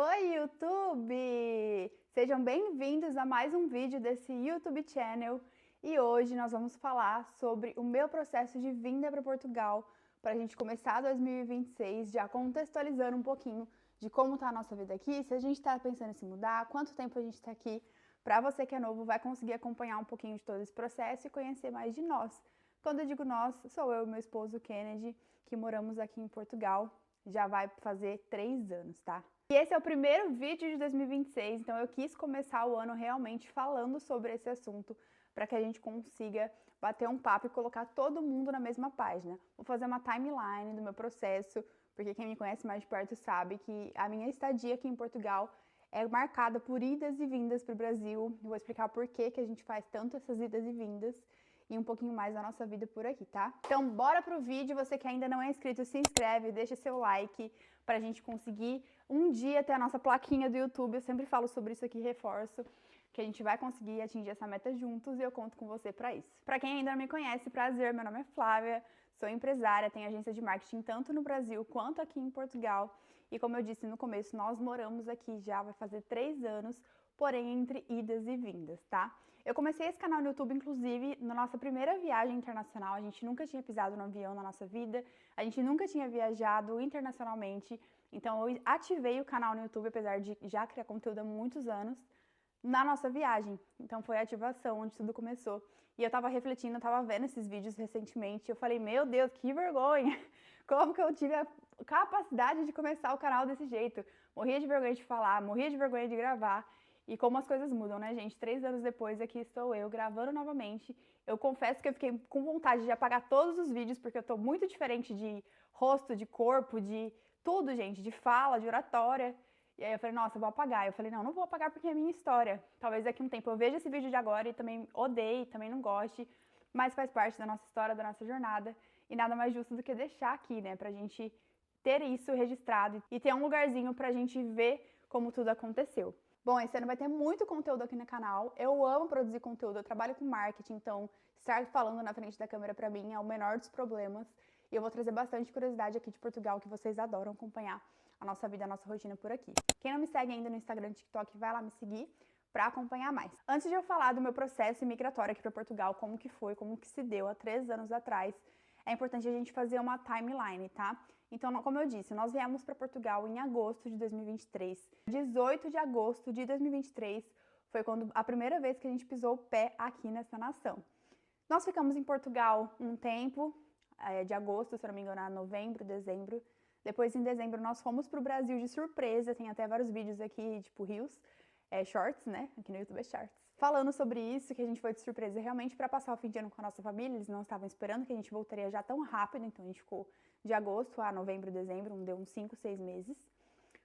Oi, YouTube! Sejam bem-vindos a mais um vídeo desse YouTube Channel e hoje nós vamos falar sobre o meu processo de vinda para Portugal para a gente começar 2026, já contextualizando um pouquinho de como está a nossa vida aqui, se a gente está pensando em se mudar, quanto tempo a gente está aqui. Para você que é novo, vai conseguir acompanhar um pouquinho de todo esse processo e conhecer mais de nós. Quando eu digo nós, sou eu e meu esposo Kennedy, que moramos aqui em Portugal. Já vai fazer 3 anos, tá? E esse é o primeiro vídeo de 2026, então eu quis começar o ano realmente falando sobre esse assunto para que a gente consiga bater um papo e colocar todo mundo na mesma página. Vou fazer uma timeline do meu processo, porque quem me conhece mais de perto sabe que a minha estadia aqui em Portugal é marcada por idas e vindas para o Brasil. Eu vou explicar por que a gente faz tanto essas idas e vindas e um pouquinho mais da nossa vida por aqui, tá? Então, bora pro vídeo. Você que ainda não é inscrito, se inscreve, deixa seu like pra gente conseguir um dia ter a nossa plaquinha do YouTube. Eu sempre falo sobre isso aqui, reforço que a gente vai conseguir atingir essa meta juntos e eu conto com você para isso. Para quem ainda não me conhece, prazer, meu nome é Flávia, sou empresária, tenho agência de marketing tanto no Brasil quanto aqui em Portugal. E como eu disse no começo, nós moramos aqui já vai fazer 3 anos, porém entre idas e vindas, tá? Eu comecei esse canal no YouTube, inclusive, na nossa primeira viagem internacional. A gente nunca tinha pisado no avião na nossa vida, a gente nunca tinha viajado internacionalmente. Então eu ativei o canal no YouTube, apesar de já criar conteúdo há muitos anos, na nossa viagem. Então foi a ativação onde tudo começou. E eu tava refletindo, eu tava vendo esses vídeos recentemente, e eu falei, meu Deus, que vergonha! Como que eu tive a capacidade de começar o canal desse jeito? Morria de vergonha de falar, morria de vergonha de gravar. E como as coisas mudam, né, gente? 3 anos depois, aqui estou eu gravando novamente. Eu confesso que eu fiquei com vontade de apagar todos os vídeos, porque eu tô muito diferente de rosto, de corpo, de tudo, gente, de fala, de oratória. E aí eu falei, nossa, eu vou apagar. Eu falei, não, não vou apagar porque é minha história. Talvez daqui a um tempo eu veja esse vídeo de agora e também odeie, também não goste, mas faz parte da nossa história, da nossa jornada. E nada mais justo do que deixar aqui, né, pra gente ter isso registrado e ter um lugarzinho pra gente ver como tudo aconteceu. Bom, esse ano vai ter muito conteúdo aqui no canal. Eu amo produzir conteúdo, eu trabalho com marketing, então estar falando na frente da câmera pra mim é o menor dos problemas. E eu vou trazer bastante curiosidade aqui de Portugal, que vocês adoram acompanhar a nossa vida, a nossa rotina por aqui. Quem não me segue ainda no Instagram e TikTok, vai lá me seguir para acompanhar mais. Antes de eu falar do meu processo migratório aqui para Portugal, como que foi, como que se deu há 3 anos atrás, é importante a gente fazer uma timeline, tá? Então, como eu disse, nós viemos para Portugal em agosto de 2023. 18 de agosto de 2023 foi quando a primeira vez que a gente pisou o pé aqui nessa nação. Nós ficamos em Portugal um tempo, de agosto, se não me engano, a novembro, dezembro. Depois, em dezembro, nós fomos para o Brasil de surpresa. Tem até vários vídeos aqui, tipo Reels, Shorts, né? Aqui no YouTube é Shorts. Falando sobre isso, que a gente foi de surpresa realmente para passar o fim de ano com a nossa família. Eles não estavam esperando que a gente voltaria já tão rápido, então a gente ficou de agosto a novembro, dezembro, deu uns 5, 6 meses.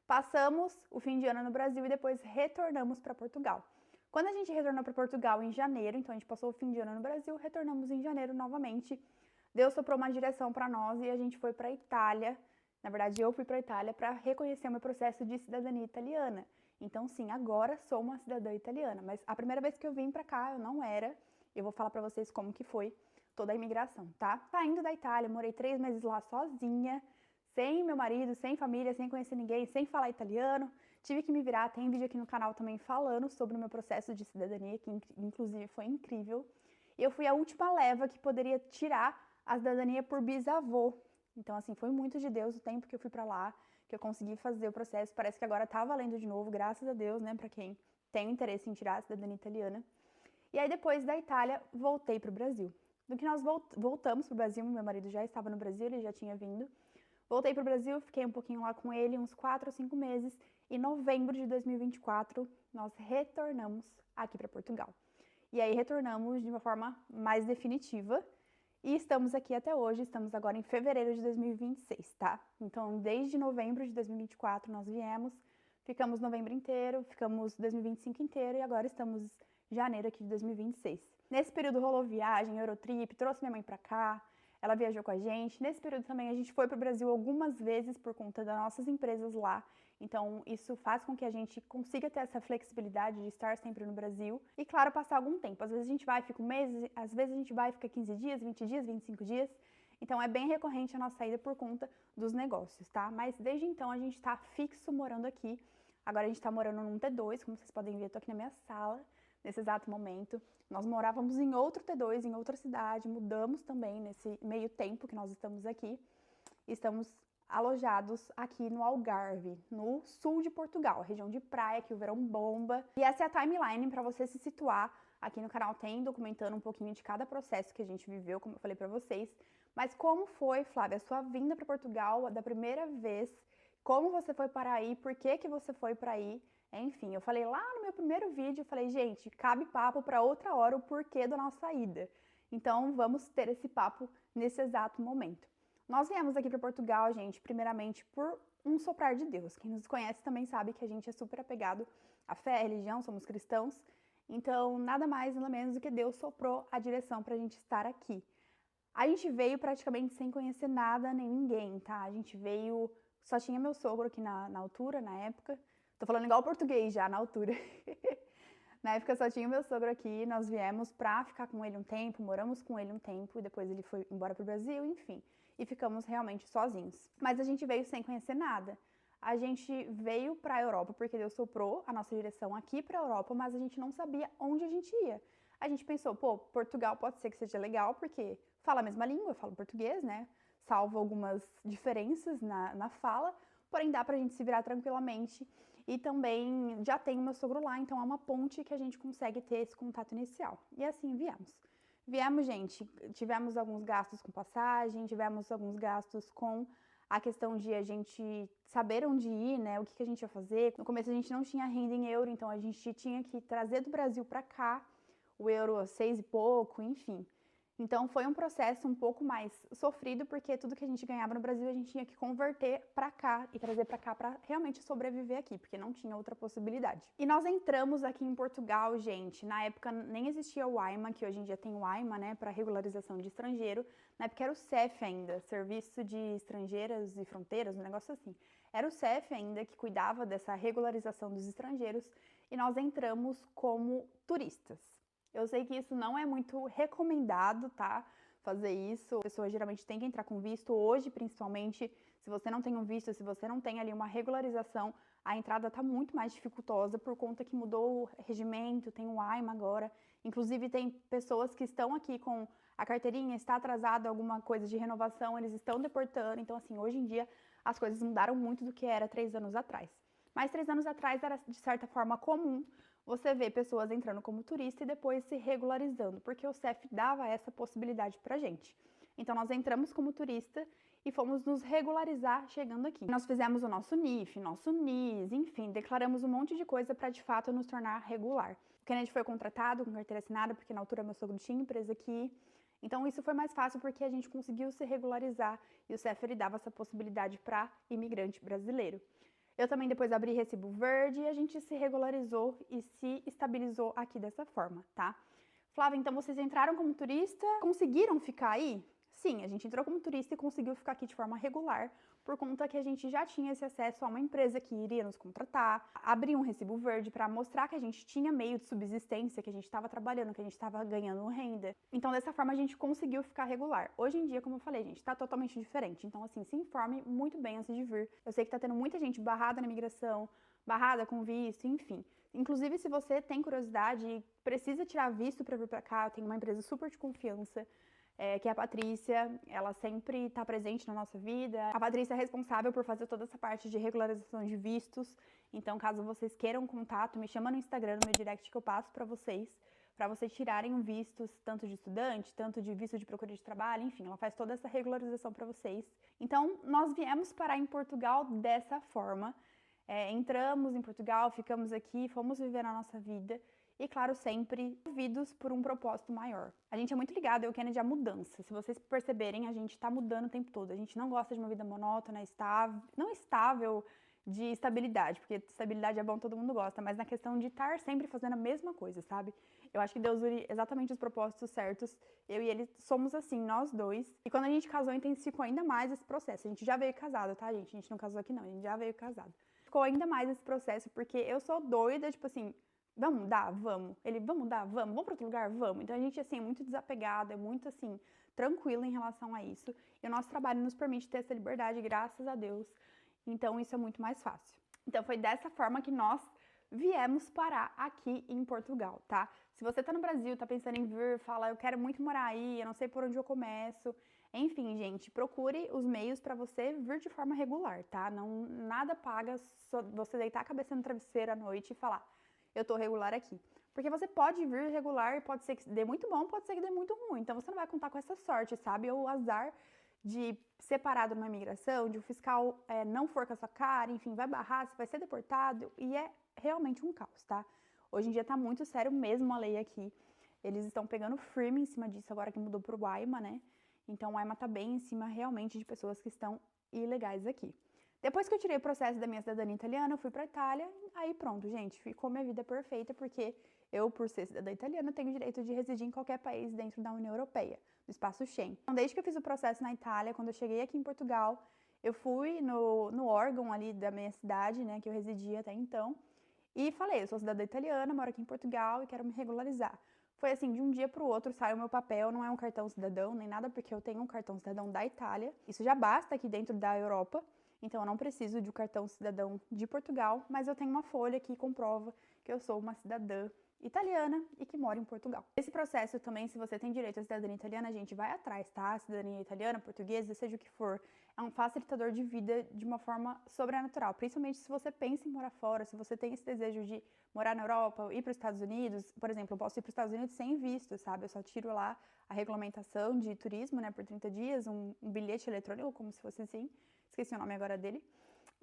Passamos o fim de ano no Brasil e depois retornamos para Portugal. Quando a gente retornou para Portugal em janeiro, então a gente passou o fim de ano no Brasil, retornamos em janeiro novamente. Deus soprou uma direção para nós e a gente foi para a Itália. Na verdade, eu fui para a Itália para reconhecer o meu processo de cidadania italiana. Então, sim, agora sou uma cidadã italiana, mas a primeira vez que eu vim para cá eu não era. Eu vou falar para vocês como que foi toda a imigração, tá? Saindo da Itália, morei 3 meses lá sozinha, sem meu marido, sem família, sem conhecer ninguém, sem falar italiano. Tive que me virar, tem vídeo aqui no canal também falando sobre o meu processo de cidadania, que inclusive foi incrível. E eu fui a última leva que poderia tirar a cidadania por bisavô. Então, assim, foi muito de Deus o tempo que eu fui pra lá, que eu consegui fazer o processo. Parece que agora tá valendo de novo, graças a Deus, né, pra quem tem interesse em tirar a cidadania italiana. E aí, depois da Itália, voltei pro Brasil. Do que nós voltamos pro Brasil, meu marido já estava no Brasil, ele já tinha vindo. Voltei pro Brasil, fiquei um pouquinho lá com ele, uns 4 ou 5 meses. E em novembro de 2024, nós retornamos aqui para Portugal. E aí retornamos de uma forma mais definitiva. E estamos aqui até hoje, estamos agora em fevereiro de 2026, tá? Então, desde novembro de 2024 nós viemos, ficamos novembro inteiro, ficamos 2025 inteiro e agora estamos em janeiro aqui de 2026. Nesse período rolou viagem, Eurotrip, trouxe minha mãe pra cá, ela viajou com a gente. Nesse período também a gente foi para o Brasil algumas vezes por conta das nossas empresas lá. Então isso faz com que a gente consiga ter essa flexibilidade de estar sempre no Brasil. E claro, passar algum tempo. Às vezes a gente vai e fica um mês, às vezes a gente vai e fica 15 dias, 20 dias, 25 dias. Então é bem recorrente a nossa saída por conta dos negócios, tá? Mas desde então a gente está fixo morando aqui. Agora a gente tá morando num T2, como vocês podem ver, eu tô aqui na minha sala, nesse exato momento. Nós morávamos em outro T2, em outra cidade, mudamos também nesse meio tempo que nós estamos aqui. Estamos alojados aqui no Algarve, no sul de Portugal, região de praia, que o verão bomba. E essa é a timeline para você se situar. Aqui no canal tem documentando um pouquinho de cada processo que a gente viveu, como eu falei para vocês. Mas como foi, Flávia, a sua vinda para Portugal da primeira vez? Como você foi para aí? Por que que você foi para aí? Enfim, eu falei lá no meu primeiro vídeo, eu falei, gente, cabe papo para outra hora o porquê da nossa ida. Então, vamos ter esse papo nesse exato momento. Nós viemos aqui para Portugal, gente, primeiramente por um soprar de Deus. Quem nos conhece também sabe que a gente é super apegado à fé, à religião, somos cristãos. Então, nada mais, nada menos do que Deus soprou a direção para a gente estar aqui. A gente veio praticamente sem conhecer nada nem ninguém, tá? A gente veio, só tinha meu sogro aqui na altura, na época. Tô falando igual português já, na altura. Na época só tinha meu sogro aqui, nós viemos pra ficar com ele um tempo, moramos com ele um tempo, e depois ele foi embora pro Brasil, enfim. E ficamos realmente sozinhos. Mas a gente veio sem conhecer nada. A gente veio para a Europa porque Deus soprou a nossa direção aqui para a Europa, mas a gente não sabia onde a gente ia. A gente pensou, pô, Portugal pode ser que seja legal porque fala a mesma língua, eu falo português, né? Salvo algumas diferenças na fala, porém dá pra gente se virar tranquilamente. E também já tem o meu sogro lá, então é uma ponte que a gente consegue ter esse contato inicial. E assim viemos. Viemos, gente, tivemos alguns gastos com passagem, tivemos alguns gastos com a questão de a gente saber onde ir, né, o que a gente ia fazer. No começo a gente não tinha renda em euro, então a gente tinha que trazer do Brasil para cá, o euro a 6 e pouco, enfim. Então foi um processo um pouco mais sofrido, porque tudo que a gente ganhava no Brasil a gente tinha que converter para cá e trazer para cá para realmente sobreviver aqui, porque não tinha outra possibilidade. E nós entramos aqui em Portugal, gente, na época nem existia o AIMA, que hoje em dia tem o AIMA, né, para regularização de estrangeiro. Na época era o CEF ainda, Serviço de Estrangeiras e Fronteiras, um negócio assim. Era o CEF ainda que cuidava dessa regularização dos estrangeiros e nós entramos como turistas. Eu sei que isso não é muito recomendado, tá? Fazer isso. A pessoa geralmente tem que entrar com visto. Hoje, principalmente, se você não tem um visto, se você não tem ali uma regularização, a entrada tá muito mais dificultosa por conta que mudou o regimento, tem o AIMA agora. Inclusive, tem pessoas que estão aqui com a carteirinha, está atrasada alguma coisa de renovação, eles estão deportando. Então, assim, hoje em dia, as coisas mudaram muito do que era 3 anos atrás. Mas 3 anos atrás era, de certa forma, comum você vê pessoas entrando como turista e depois se regularizando, porque o CEF dava essa possibilidade pra gente. Então nós entramos como turista e fomos nos regularizar chegando aqui. Nós fizemos o nosso NIF, nosso NIS, enfim, declaramos um monte de coisa para de fato nos tornar regular. O Kennedy foi contratado com carteira assinada, porque na altura meu sogro tinha empresa aqui. Então isso foi mais fácil porque a gente conseguiu se regularizar e o CEF ele dava essa possibilidade para imigrante brasileiro. Eu também depois abri recibo verde e a gente se regularizou e se estabilizou aqui dessa forma, tá? Flávia, então vocês entraram como turista, conseguiram ficar aí? Sim, a gente entrou como turista e conseguiu ficar aqui de forma regular, por conta que a gente já tinha esse acesso a uma empresa que iria nos contratar, abrir um recibo verde para mostrar que a gente tinha meio de subsistência, que a gente estava trabalhando, que a gente estava ganhando renda. Então, dessa forma, a gente conseguiu ficar regular. Hoje em dia, como eu falei, gente, está totalmente diferente. Então, assim, se informe muito bem antes de vir. Eu sei que está tendo muita gente barrada na imigração, barrada com visto, enfim. Inclusive, se você tem curiosidade e precisa tirar visto para vir para cá, eu tenho uma empresa super de confiança, que é a Patrícia, ela sempre está presente na nossa vida. A Patrícia é responsável por fazer toda essa parte de regularização de vistos, então caso vocês queiram contato, me chama no Instagram, no meu direct que eu passo para vocês tirarem vistos tanto de estudante, tanto de visto de procura de trabalho, enfim, ela faz toda essa regularização para vocês. Então, nós viemos parar em Portugal dessa forma, entramos em Portugal, ficamos aqui, fomos viver a nossa vida, e, claro, sempre movidos por um propósito maior. A gente é muito ligado, eu e o Kennedy, à mudança. Se vocês perceberem, a gente tá mudando o tempo todo. A gente não gosta de uma vida monótona, estável, não estável de estabilidade, porque estabilidade é bom, todo mundo gosta, mas na questão de estar sempre fazendo a mesma coisa, sabe? Eu acho que Deus une exatamente os propósitos certos. Eu e ele somos assim, nós dois. E quando a gente casou, intensificou ainda mais esse processo. A gente já veio casado, tá, gente? A gente não casou aqui, não. A gente já veio casado. Ficou ainda mais esse processo, porque eu sou doida, tipo assim, vamos mudar? Vamos. Ele, vamos mudar? Vamos. Vamos para outro lugar? Vamos. Então a gente, assim, é muito desapegado, é muito, assim, tranquilo em relação a isso. E o nosso trabalho nos permite ter essa liberdade, graças a Deus. Então isso é muito mais fácil. Então foi dessa forma que nós viemos parar aqui em Portugal, tá? Se você tá no Brasil, tá pensando em vir, fala, eu quero muito morar aí, eu não sei por onde eu começo. Enfim, gente, procure os meios para você vir de forma regular, tá? Não, nada paga só você deitar a cabeça no travesseiro à noite e falar, eu tô regular aqui. Porque você pode vir regular e pode ser que dê muito bom, pode ser que dê muito ruim. Então você não vai contar com essa sorte, sabe? Ou o azar de ser parado numa imigração, de o fiscal não for com a sua cara, enfim, vai barrar, você vai ser deportado e é realmente um caos, tá? Hoje em dia tá muito sério mesmo a lei aqui. Eles estão pegando firme em cima disso agora que mudou pro AIMA, né? Então o AIMA tá bem em cima realmente de pessoas que estão ilegais aqui. Depois que eu tirei o processo da minha cidadania italiana, eu fui pra Itália, aí pronto, gente, ficou minha vida perfeita, porque eu, por ser cidadã italiana, tenho o direito de residir em qualquer país dentro da União Europeia, do espaço Schengen. Então, desde que eu fiz o processo na Itália, quando eu cheguei aqui em Portugal, eu fui no órgão ali da minha cidade, né, que eu residia até então, e falei, eu sou cidadã italiana, moro aqui em Portugal e quero me regularizar. Foi assim, de um dia para o outro saiu o meu papel, não é um cartão cidadão nem nada, porque eu tenho um cartão cidadão da Itália. Isso já basta aqui dentro da Europa, então eu não preciso de um cartão cidadão de Portugal, mas eu tenho uma folha que comprova que eu sou uma cidadã italiana e que mora em Portugal. Esse processo também, se você tem direito à cidadania italiana, a gente vai atrás, tá? Cidadania italiana, portuguesa, seja o que for, é um facilitador de vida de uma forma sobrenatural, principalmente se você pensa em morar fora, se você tem esse desejo de morar na Europa, ir para os Estados Unidos, por exemplo, eu posso ir para os Estados Unidos sem visto, sabe? Eu só tiro lá a regulamentação de turismo, né, por 30 dias, um bilhete eletrônico, como se fosse assim, esqueci o nome agora dele.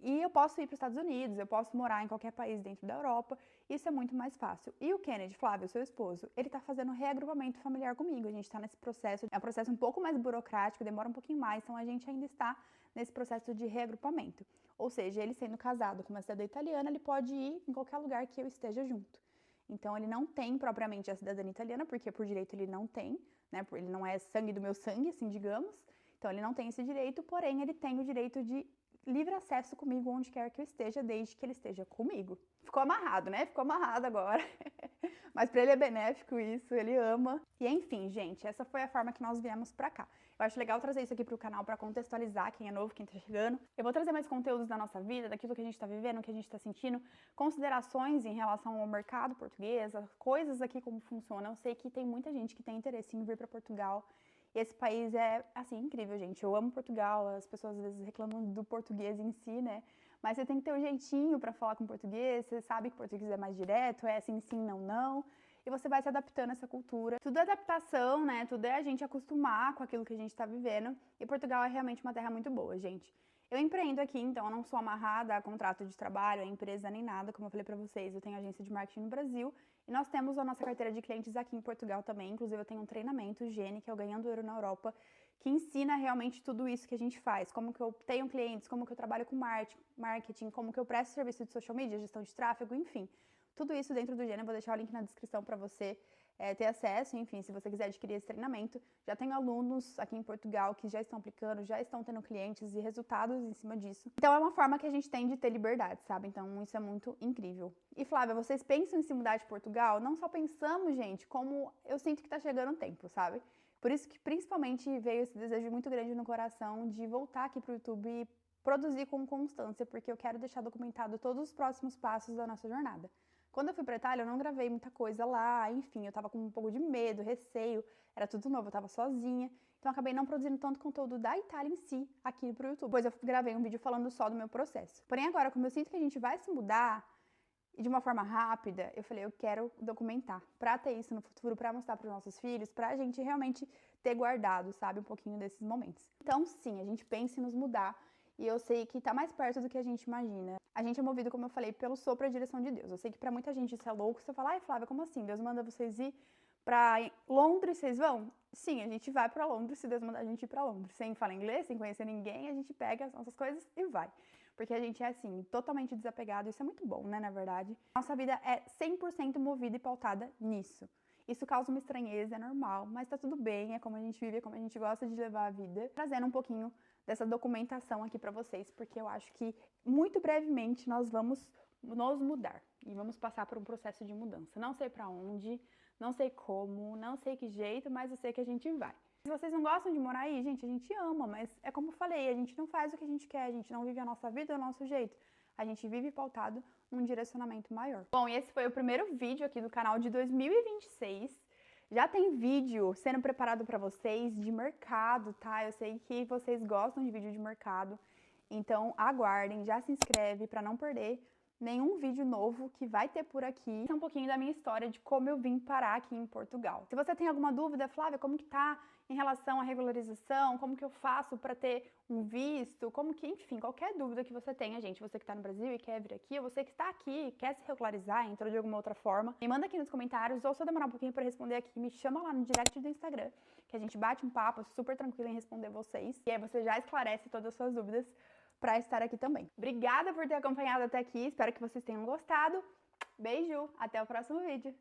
E eu posso ir para os Estados Unidos, eu posso morar em qualquer país dentro da Europa, isso é muito mais fácil. E o Kennedy, Flávio, seu esposo, ele tá fazendo reagrupamento familiar comigo, a gente tá nesse processo, é um processo um pouco mais burocrático, demora um pouquinho mais, então a gente ainda está nesse processo de reagrupamento. Ou seja, ele sendo casado com uma cidadã italiana, ele pode ir em qualquer lugar que eu esteja junto. Então ele não tem propriamente a cidadania italiana, porque por direito ele não tem, né, ele não é sangue do meu sangue, assim, digamos, então ele não tem esse direito, porém ele tem o direito de livre acesso comigo onde quer que eu esteja, desde que ele esteja comigo. Ficou amarrado, né? Ficou amarrado agora. Mas pra ele é benéfico isso, ele ama. E enfim, gente, essa foi a forma que nós viemos pra cá. Eu acho legal trazer isso aqui pro canal pra contextualizar quem é novo, quem tá chegando. Eu vou trazer mais conteúdos da nossa vida, daquilo que a gente tá vivendo, que a gente tá sentindo, considerações em relação ao mercado português, coisas aqui como funciona. Eu sei que tem muita gente que tem interesse em vir pra Portugal. Esse país é, assim, incrível, gente. Eu amo Portugal, as pessoas às vezes reclamam do português em si, né? Mas você tem que ter um jeitinho para falar com português, você sabe que português é mais direto, é assim, sim, não, não. E você vai se adaptando a essa cultura. Tudo é adaptação, né? Tudo é a gente acostumar com aquilo que a gente está vivendo. E Portugal é realmente uma terra muito boa, gente. Eu empreendo aqui, então eu não sou amarrada a contrato de trabalho, a empresa nem nada, como eu falei para vocês. Eu tenho agência de marketing no Brasil e nós temos a nossa carteira de clientes aqui em Portugal também. Inclusive eu tenho um treinamento, Gene, que é o Ganhando Euro na Europa, que ensina realmente tudo isso que a gente faz. Como que eu tenho clientes, como que eu trabalho com marketing, como que eu presto serviço de social media, gestão de tráfego, enfim. Tudo isso dentro do Gene, eu vou deixar o link na descrição para você ter acesso, enfim, se você quiser adquirir esse treinamento. Já tenho alunos aqui em Portugal que já estão aplicando, já estão tendo clientes e resultados em cima disso. Então é uma forma que a gente tem de ter liberdade, sabe? Então isso é muito incrível. E Flávia, vocês pensam em se mudar de Portugal? Não só pensamos, gente, como eu sinto que tá chegando o tempo, sabe? Por isso que principalmente veio esse desejo muito grande no coração de voltar aqui pro YouTube e produzir com constância, porque eu quero deixar documentado todos os próximos passos da nossa jornada. Quando eu fui pra Itália, eu não gravei muita coisa lá, enfim, eu tava com um pouco de medo, receio, era tudo novo, eu tava sozinha, então eu acabei não produzindo tanto conteúdo da Itália em si aqui pro YouTube. Depois eu gravei um vídeo falando só do meu processo. Porém agora, como eu sinto que a gente vai se mudar, e de uma forma rápida, eu falei, eu quero documentar, pra ter isso no futuro, pra mostrar pros nossos filhos, pra gente realmente ter guardado, sabe, um pouquinho desses momentos. Então sim, a gente pensa em nos mudar, e eu sei que tá mais perto do que a gente imagina. A gente é movido, como eu falei, pelo sopro e a direção de Deus. Eu sei que pra muita gente isso é louco, você fala, ai Flávia, como assim? Deus manda vocês ir pra Londres, vocês vão? Sim, a gente vai pra Londres, se Deus mandar a gente ir pra Londres. Sem falar inglês, sem conhecer ninguém, a gente pega as nossas coisas e vai. Porque a gente é, assim, totalmente desapegado, isso é muito bom, né, na verdade. Nossa vida é 100% movida e pautada nisso. Isso causa uma estranheza, é normal, mas tá tudo bem, é como a gente vive, é como a gente gosta de levar a vida. Trazendo um pouquinho dessa documentação aqui pra vocês, porque eu acho que muito brevemente nós vamos nos mudar e vamos passar por um processo de mudança. Não sei pra onde, não sei como, não sei que jeito, mas eu sei que a gente vai. Se vocês não gostam de morar aí, gente, a gente ama, mas é como eu falei, a gente não faz o que a gente quer, a gente não vive a nossa vida do nosso jeito. a gente vive pautado num direcionamento maior. Bom, e esse foi o primeiro vídeo aqui do canal de 2026. Já tem vídeo sendo preparado para vocês de mercado, tá? Eu sei que vocês gostam de vídeo de mercado, então aguardem, já se inscreve para não perder nenhum vídeo novo que vai ter por aqui. Esse é um pouquinho da minha história de como eu vim parar aqui em Portugal. Se você tem alguma dúvida, Flávia, como que tá em relação à regularização, como que eu faço para ter um visto, como que, enfim, qualquer dúvida que você tenha, gente, você que tá no Brasil e quer vir aqui, ou você que está aqui, quer se regularizar, entrou de alguma outra forma, me manda aqui nos comentários, ou se eu demorar um pouquinho para responder aqui, me chama lá no direct do Instagram, que a gente bate um papo super tranquilo em responder vocês, e aí você já esclarece todas as suas dúvidas para estar aqui também. Obrigada por ter acompanhado até aqui, espero que vocês tenham gostado. Beijo, até o próximo vídeo.